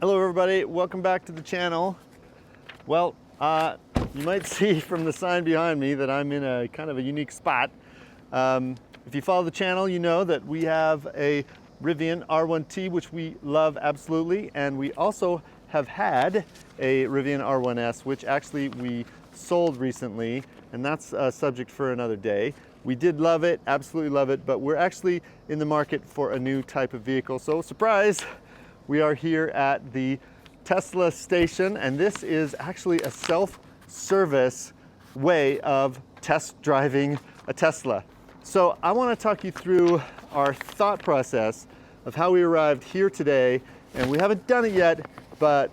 Hello everybody, welcome back to the channel. Well, you might see from the sign behind me that I'm in a kind of a unique spot. If you follow the channel, you know that we have a Rivian R1T, which we love absolutely, and we also have had a Rivian R1S, which actually we sold recently, and that's a subject for another day. We did love it, absolutely love it, but we're actually in the market for a new type of vehicle. So surprise! We are here at the Tesla station, and this is actually a self-service way of test driving a Tesla. So I want to talk you through our thought process of how we arrived here today, and we haven't done it yet, but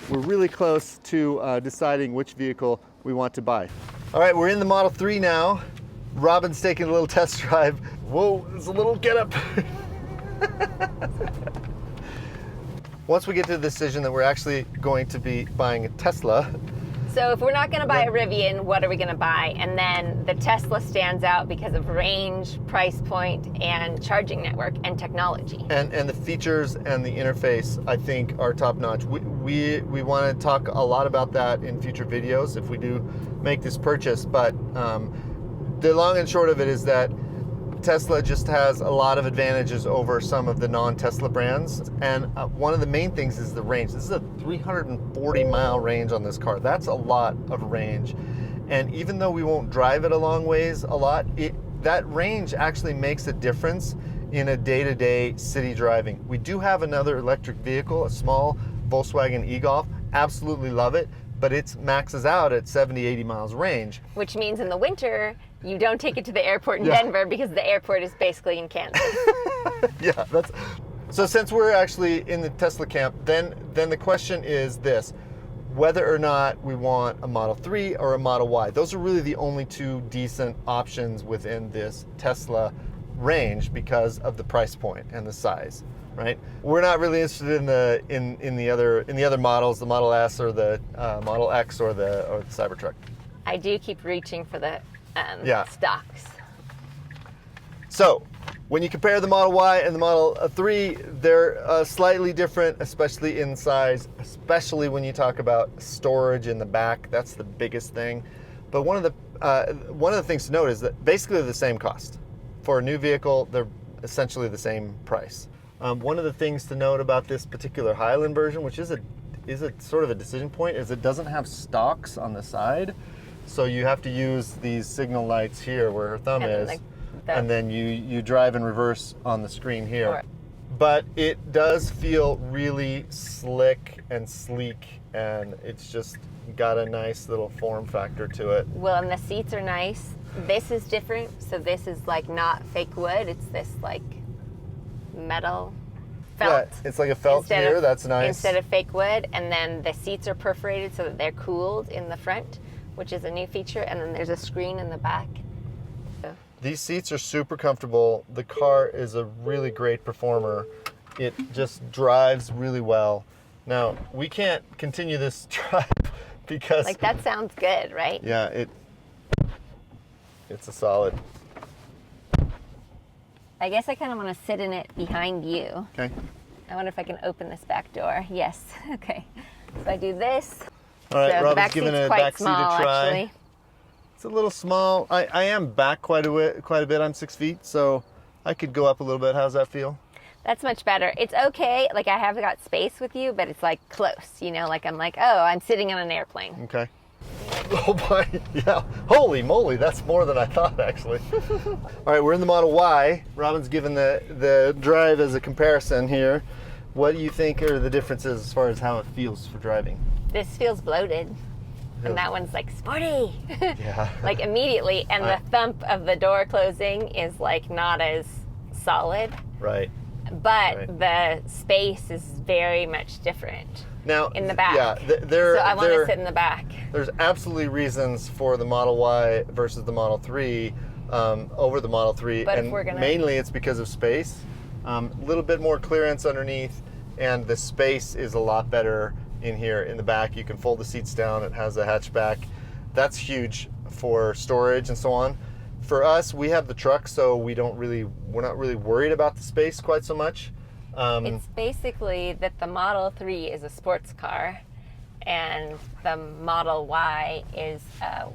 we're really close to deciding which vehicle we want to buy. All right, we're in the Model 3 now. Robin's taking a little test drive. Whoa, there's a little get up. Once we get to the decision that we're actually going to be buying a Tesla. So if we're not going to buy a Rivian, what are we going to buy? And then the Tesla stands out because of range, price point, and charging network and technology. And the features and the interface, I think, are top notch. We want to talk a lot about that in future videos if we do make this purchase. But the long and short of it is that Tesla just has a lot of advantages over some of the non-Tesla brands, and one of the main things is the range. This is a 340-mile range on this car. That's a lot of range, and even though we won't drive it a long ways a lot, that range actually makes a difference in a day-to-day city driving. We do have another electric vehicle, a small Volkswagen e-Golf. Absolutely love it, but it maxes out at 70-80 miles range. Which means in the winter, you don't take it to the airport in Denver because the airport is basically in Kansas. Yeah, so since we're actually in the Tesla camp, then the question is this: whether or not we want a Model 3 or a Model Y. Those are really the only two decent options within this Tesla range because of the price point and the size, right? We're not really interested in the other models, the Model S or the Model X or the Cybertruck. I do keep reaching for the stocks. So when you compare the Model Y and the Model 3, they're slightly different, especially in size, especially when you talk about storage in the back. That's the biggest thing. But one of the things to note is that basically they're the same cost. For a new vehicle, they're essentially the same price. One of the things to note about this particular Highland version, which is a sort of a decision point, is it doesn't have stalks on the side. So you have to use these signal lights here where her thumb is, and then you drive in reverse on the screen here. Sure. But it does feel really slick and sleek, and it's just got a nice little form factor to it. Well, and the seats are nice. This is different. So this is like not fake wood. It's this like metal felt. Yeah, it's like a felt here. That's nice. Instead of fake wood. And then the seats are perforated so that they're cooled in the front, which is a new feature, and then there's a screen in the back. These seats are super comfortable. The car is a really great performer. It just drives really well. Now, we can't continue this drive because... Like, that sounds good, right? Yeah, it's a solid. I guess I kind of want to sit in it behind you. Okay. I wonder if I can open this back door. Yes, okay. So I do this. All right, so Robin's giving a back seat a try. Actually. It's a little small. I am back quite a bit. I'm 6 feet, so I could go up a little bit. How's that feel? That's much better. It's okay. Like, I have got space with you, but it's like close. You know, like I'm like, oh, I'm sitting on an airplane. Okay. Oh boy, yeah. Holy moly, that's more than I thought, actually. All right, we're in the Model Y. Robin's given the drive as a comparison here. What do you think are the differences as far as how it feels for driving? This feels bloated. And that one's like sporty. Yeah. Like immediately. And the thump of the door closing is like not as solid. Right. But the space is very much different. Now, in the back. Yeah, so I want to sit in the back. There's absolutely reasons for the Model Y versus the Model 3 over the Model 3. But and mainly it's because of space. A little bit more clearance underneath, and the space is a lot better in here in the back. You can fold the seats down. It has a hatchback. That's huge for storage and so on. For us, we have the truck, so we're not really worried about the space quite so much. It's basically that the Model 3 is a sports car and the Model Y is a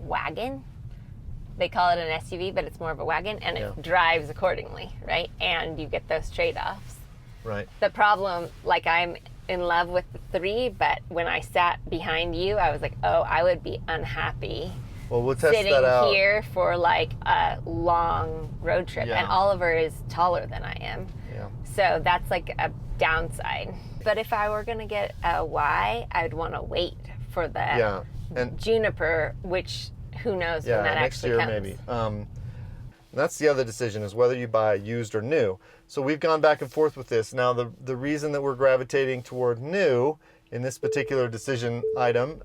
wagon. They call it an SUV, but it's more of a wagon, and it drives accordingly, right? And you get those trade-offs. Right. The problem, like, I'm in love with the 3, but when I sat behind you, I was like, oh, I would be unhappy. Well, we'll test sitting that out. here for like a long road trip, and Oliver is taller than I am. Yeah. So that's like a downside. But if I were gonna get a Y, I would want to wait for the Juniper, which who knows when that next actually year comes. maybe. That's the other decision, is whether you buy used or new. So we've gone back and forth with this. Now the reason that we're gravitating toward new in this particular decision item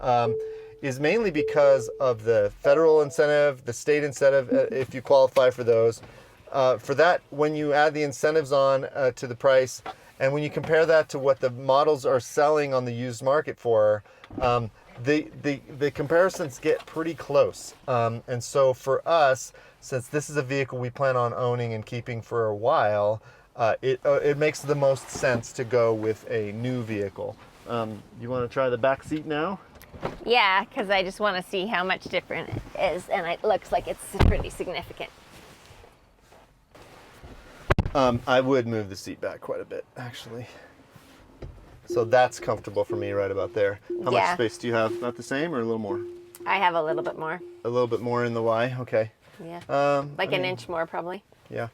is mainly because of the federal incentive, the state incentive, if you qualify for those. For that, when you add the incentives on to the price, and when you compare that to what the models are selling on the used market for, the comparisons get pretty close. And so for us, since this is a vehicle we plan on owning and keeping for a while, it makes the most sense to go with a new vehicle. You want to try the back seat now? Yeah, because I just want to see how much different it is, and it looks like it's pretty significant. I would move the seat back quite a bit, actually. So that's comfortable for me right about there. How much space do you have? About the same or a little more? I have a little bit more. A little bit more in the Y? Okay. Yeah. Like an inch more, probably. Yeah.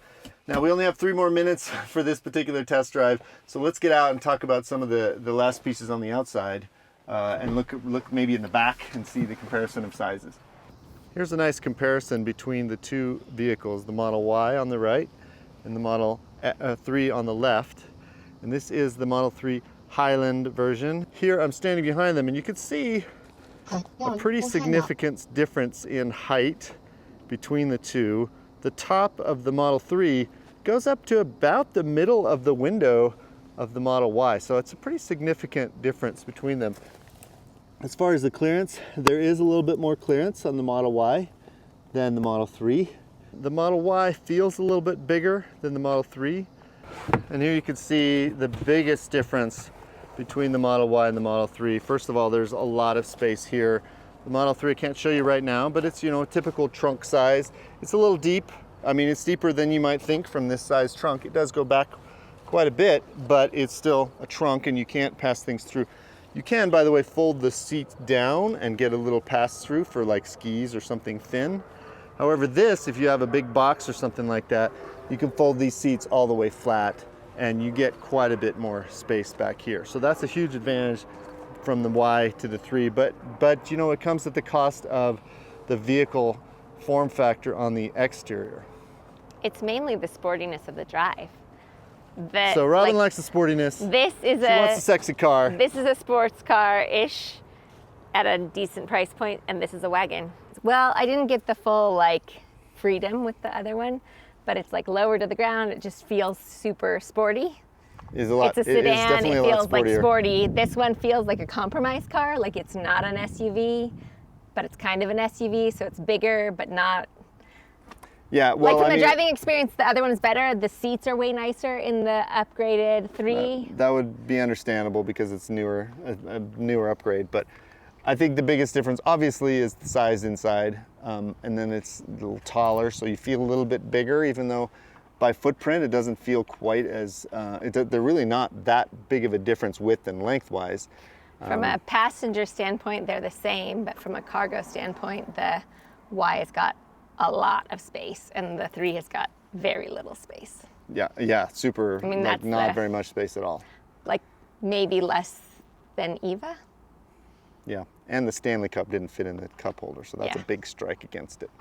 Now we only have 3 more minutes for this particular test drive, so let's get out and talk about some of the last pieces on the outside, and look maybe in the back and see the comparison of sizes. Here's a nice comparison between the two vehicles, the Model Y on the right and the Model 3 on the left. And this is the Model 3 Highland version. Here I'm standing behind them, and you can see a pretty significant difference in height between the two. The top of the Model 3 goes up to about the middle of the window of the Model Y. So it's a pretty significant difference between them. As far as the clearance, there is a little bit more clearance on the Model Y than the Model 3. The Model Y feels a little bit bigger than the Model 3. And here you can see the biggest difference between the Model Y and the Model 3. First of all, there's a lot of space here. The Model 3 I can't show you right now, but it's, a typical trunk size. It's a little deep. I mean, it's deeper than you might think from this size trunk. It does go back quite a bit, but it's still a trunk and you can't pass things through. You can, by the way, fold the seat down and get a little pass through for like skis or something thin. However, this, if you have a big box or something like that, you can fold these seats all the way flat and you get quite a bit more space back here. So that's a huge advantage from the Y to the 3, but it comes at the cost of the vehicle form factor on the exterior. It's mainly the sportiness of the drive. So Robin likes the sportiness. She wants a sexy car. This is a sports car-ish at a decent price point, and this is a wagon. Well, I didn't get the full freedom with the other one, but it's lower to the ground. It just feels super sporty. It's a sedan. It feels sporty. This one feels like a compromise car. It's not an SUV, but it's kind of an SUV, so it's bigger, but not. Yeah, well, from a driving experience, the other one is better. The seats are way nicer in the upgraded 3. That would be understandable because it's a newer upgrade. But I think the biggest difference, obviously, is the size inside, and then it's a little taller, so you feel a little bit bigger, even though by footprint it doesn't feel quite as. They're really not that big of a difference width and lengthwise. From a passenger standpoint, they're the same, but from a cargo standpoint, the Y has got a lot of space, and the 3 has got very little space. Yeah, super. I mean, not very much space at all. Maybe less than Eva. Yeah, and the Stanley Cup didn't fit in the cup holder, so that's a big strike against it.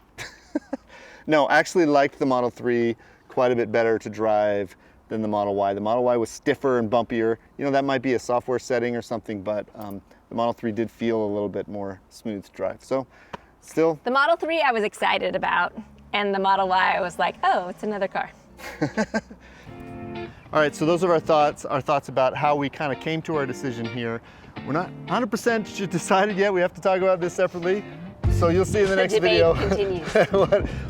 No, actually liked the Model 3 quite a bit better to drive than the Model Y. The Model Y was stiffer and bumpier. That might be a software setting or something, but the Model 3 did feel a little bit more smooth to drive. So. Still? The Model 3 I was excited about, and the Model Y I was like, oh, it's another car. All right, so those are our thoughts about how we kind of came to our decision here. We're not 100% decided yet. We have to talk about this separately. So you'll see in the next debate video continues.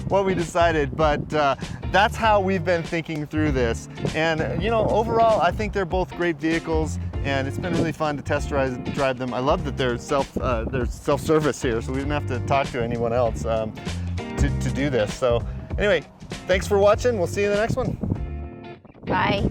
what we decided. But that's how we've been thinking through this. And you know, overall, I think they're both great vehicles, and it's been really fun to test drive them. I love that they're self-service here, so we didn't have to talk to anyone else to do this. So anyway, thanks for watching. We'll see you in the next one. Bye.